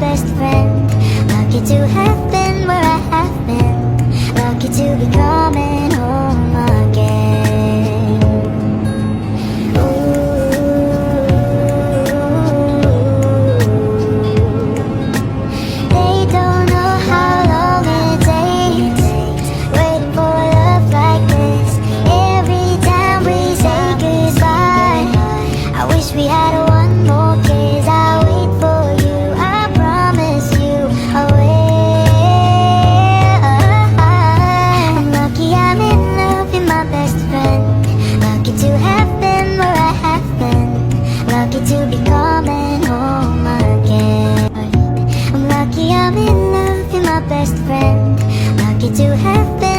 best friend. Lucky to have been where I have been. Lucky to be coming home again. They don't know how long it takes, waiting for love like this. Every time we say goodbye, I wish we had one more kiss. I wait for you, I promise you I will. I'm lucky I'm in love with my best friend. Lucky to have been where I have been. Lucky to be coming home again. I'm lucky I'm in love with my best friend. Lucky to have been